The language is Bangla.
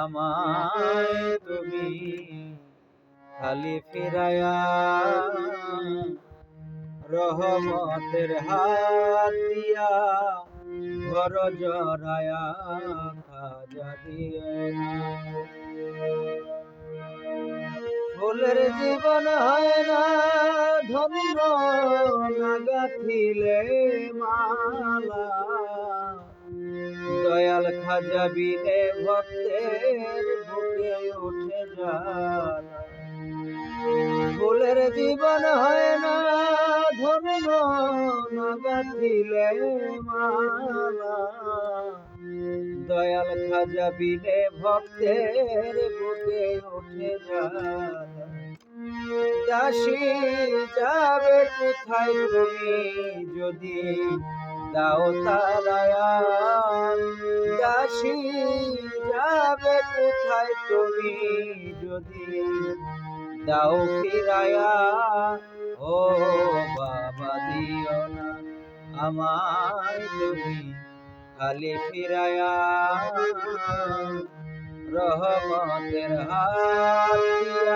আমায় তুমি খালি ফিরায়া রহমতের হাত দিয়া ঘর জড়ায়া খাজা দিও না। ফুলের জীবন হয় না ধন্য না গাঁথিলে মালা, দয়াল খাজা বিনে ভক্তের বুকে উঠে জ্বালা। ফুলের জীবন হয় না ধন্য না গাঁথিলে মালা, দয়াল খাজা বিনে ভক্তের বুকে উঠে জ্বালা। দাসী যাবে কোথায় তুমি যদি দাও তারায়া, দাসী যাবে কোথায় তুমি যদি দাও ফিরায়া। ও বাবা দিও না আমায় তুমি খালি ফিরায়া রহমতের হাত দিয়া